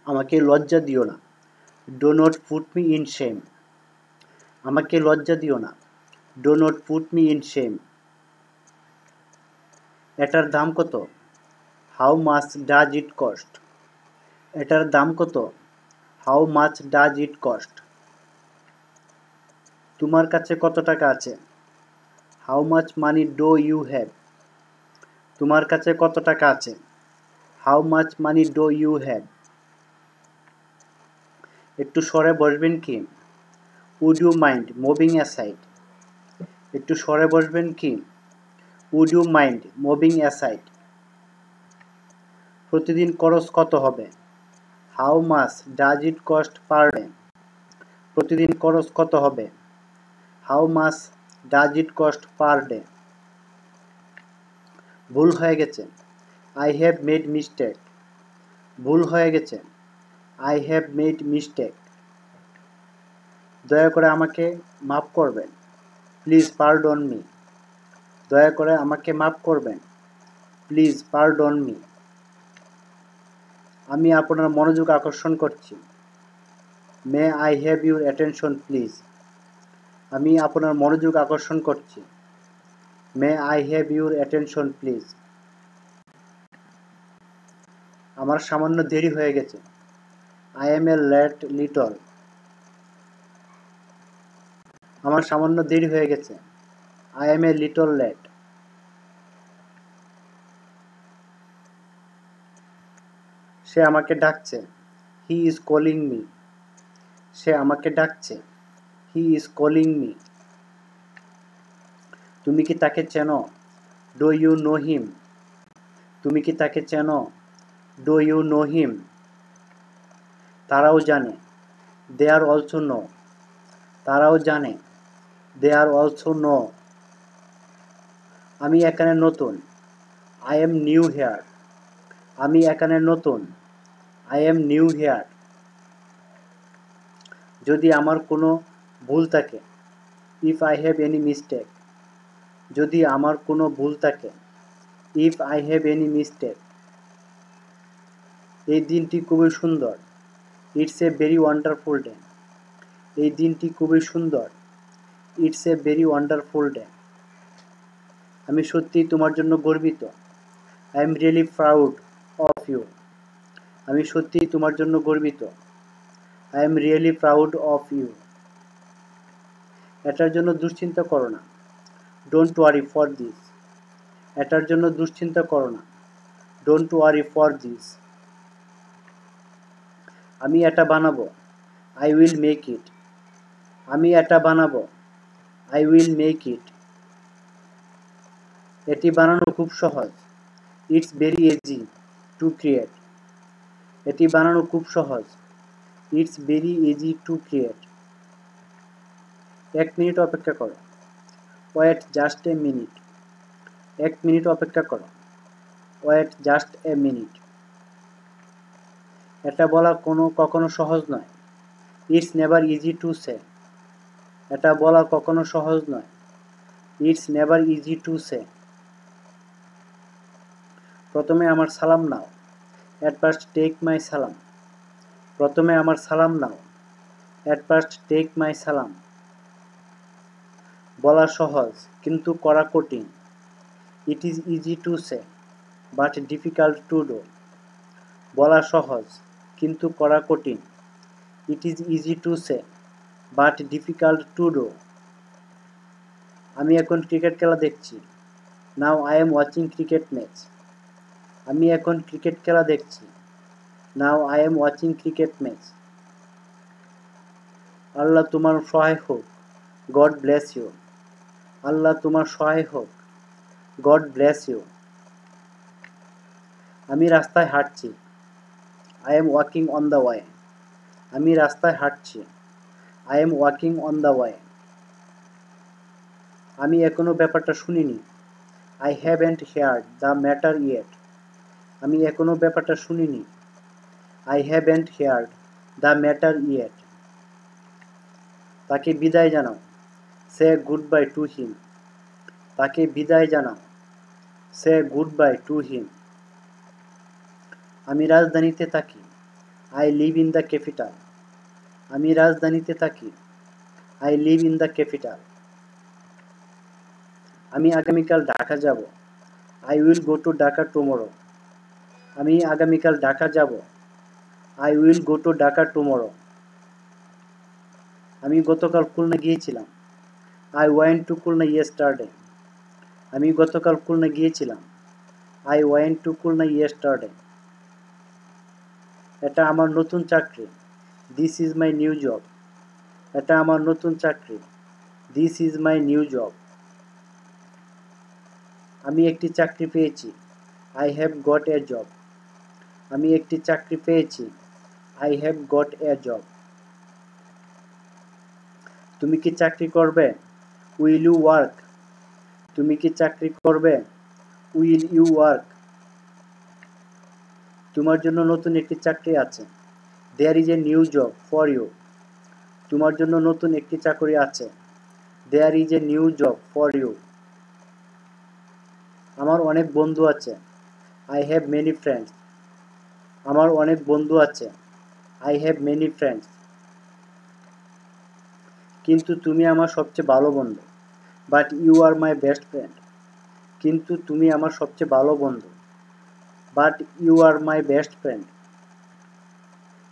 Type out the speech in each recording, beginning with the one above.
আমাকে লজ্জা দিও না। Do not put me in shame. আমাকে লজ্জা দিও না। Do not put me in shame. এটার দাম কত? How much does it cost? এটার দাম কত? How much does it cost? তোমার কাছে কত টাকা আছে? How much money do you have? তোমার কাছে কত টাকা আছে? How much money do you have? একটু সরে বসবেন কি? Would you mind moving aside? একটু সরে বসবেন কি? Would you mind moving aside? প্রতিদিন খরচ কত হবে? How much does it cost per day? প্রতিদিন খরচ কত হবে? How much does it cost per day? ভুল হয়ে গেছে। I have made mistake. ভুল হয়ে গেছে। I have made mistake. দয়া করে আমাকে মাফ করবেন। Please pardon me. দয়া করে আমাকে মাফ করবেন। Please pardon me. আমি আপনার মনোযোগ আকর্ষণ করছি। May I have your attention please? আমি আপনার মনোযোগ আকর্ষণ করছি। May I have your attention please? আমার সামান্য দেরি হয়ে গেছে। I am a late little. আমার সামান্য দেরি হয়ে গেছে। I am a little late. সে আমাকে ডাকছে। He is calling me. সে আমাকে ডাকছে। He is calling me. তুমি কি তাকে চেনো? Do you know him? তুমি কি তাকে চেনো? Do you know him? তারাও জানে। They are also know. তারাও জানে। They are also know. আমি এখানে নতুন। I am new here. আমি এখানে নতুন। I am new here. যদি আমার কোনো ভুল থাকে, if I have any mistake. যদি আমার কোনো ভুল থাকে, if I have any mistake. এই দিনটি খুবই সুন্দর। It's a very wonderful day. এই দিনটি খুবই সুন্দর। It's a very wonderful day. আমি সত্যিই তোমার জন্য গর্বিত। I am really proud of you. আমি সত্যিই তোমার জন্য গর্বিত। I am really proud of you. এটার জন্য দুশ্চিন্তা করো না। Don't worry for this. এটার জন্য দুশ্চিন্তা করো না। Don't worry for this. আমি এটা বানাবো। I will make it. আমি এটা বানাবো। I will make it. এটি বানানো খুব সহজ। It's very easy to create. এটি বানানো খুব সহজ। It's very easy to create. 1 minute অপেক্ষা করো। Wait just a minute. 1 minute অপেক্ষা করো। Wait just a minute. এটা বলা কখনো সহজ নয়। It's never easy to say. এটা বলা কখনো সহজ নয়। It's never easy to say. প্রথমে আমার সালাম নাও। অ্যাট ফার্স্ট টেক মাই সালাম। প্রথমে আমার সালাম নাও। অ্যাট ফার্স্ট টেক মাই সালাম। বলা সহজ কিন্তু করা কঠিন। It is easy to say but difficult to do. বলা সহজ কিন্তু করা কঠিন। It is easy to say but difficult to do. আমি এখন ক্রিকেট খেলা দেখছি। Now I am watching cricket match. আমি এখন ক্রিকেট খেলা দেখছি। Now I am watching cricket match. আল্লাহ তোমার সহায় হোক। God bless you. আল্লাহ তোমার সহায় হোক। God bless you. আমি রাস্তায় হাঁটছি। I am walking on the way. আমি রাস্তায় হাঁটছি। I am walking on the way. আমি এখনো ব্যাপারটা শুনিনি। I haven't heard the matter yet. আমি এখনো ব্যাপারটা শুনিনি। I haven't heard the matter yet. তাকে বিদায় জানাও। Say good bye to him. তাকে বিদায় জানাও। Say good bye to him. আমি রাজধানীতে থাকি। I live in the capital. আমি রাজধানীতে থাকি। I live in the capital. আমি আগামীকাল ঢাকা যাব। I will go to Dhaka tomorrow. আমি আগামীকাল ঢাকা যাব। I will go to Dhaka tomorrow. আমি গতকাল খুলনা গিয়েছিলাম। I went to Khulna yesterday. আমি গতকাল খুলনা গিয়েছিলাম। I went to Khulna yesterday. এটা আমার নতুন চাকরি। This is my new job. এটা আমার নতুন চাকরি। This is my new job. আমি একটি চাকরি পেয়েছি। I have got a job. আমি একটি চাকরি পেয়েছি। I have got a job. তুমি কি চাকরি করবে? Will you work? তুমি কি চাকরি করবে? Will you work? তোমার জন্য নতুন একটি চাকরি আছে। There is a new job for you. তোমার জন্য নতুন একটি চাকরি আছে। There is a new job for you. আমার অনেক বন্ধু আছে। I have many friends. আমার অনেক বন্ধু আছে। I have many friends. কিন্তু তুমি আমার সবচেয়ে ভালো বন্ধু। But you are my best friend. কিন্তু তুমি আমার সবচেয়ে ভালো বন্ধু। But you are my best friend.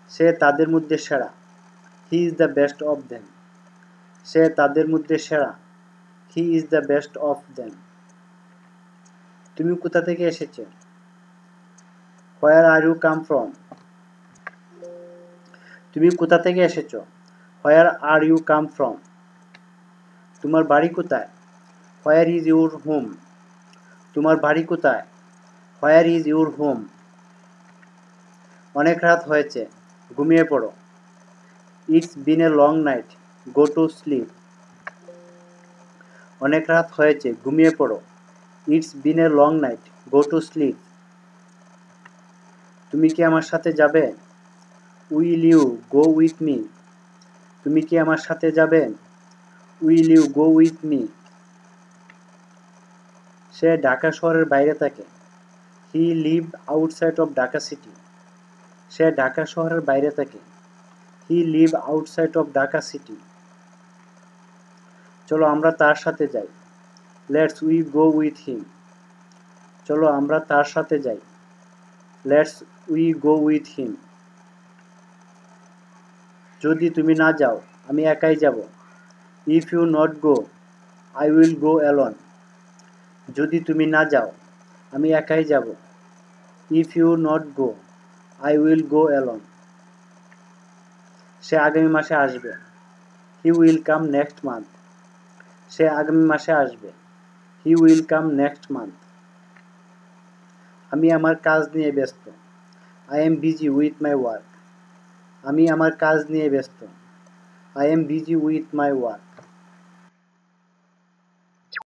সে তাদের মধ্যে সেরা। He is the best of them. সে তাদের মধ্যে সেরা। He is the best of them. তুমি কোথা থেকে এসেছো? Where are you come from? তুমি কোথা থেকে এসেছো? Where are you come from? তোমার বাড়ি কোথায়? Where is your home? তোমার বাড়ি কোথায়? Where is your home? অনেক রাত হয়েছে, ঘুমিয়ে পড়ো। It's been a long night, go to sleep. অনেক রাত হয়েছে, ঘুমিয়ে পড়ো। It's been a long night, go to sleep. তুমি কি আমার সাথে যাবে? Will you go with me? তুমি কি আমার সাথে যাবে? Will you go with me? সে ঢাকা শহরের বাইরে থাকে। He live outside of Dhaka city. সে ঢাকা শহরের বাইরে থাকে। He live outside of Dhaka city. চলো আমরা তার সাথে যাই। Let's we go with him. চলো আমরা তার সাথে যাই। Let's we go with him. যদি তুমি না যাও, আমি একাই যাব। If you not go, I will go alone. যদি তুমি না যাও, আমি একাই যাব। If you not go, I will go alone. সে আগামী মাসে আসবে। He will come next month. সে আগামী মাসে আসবে। He will come next month. আমি আমার কাজ নিয়ে ব্যস্ত। I am busy with my work. আমি আমার কাজ নিয়ে ব্যস্ত। I am busy with my work.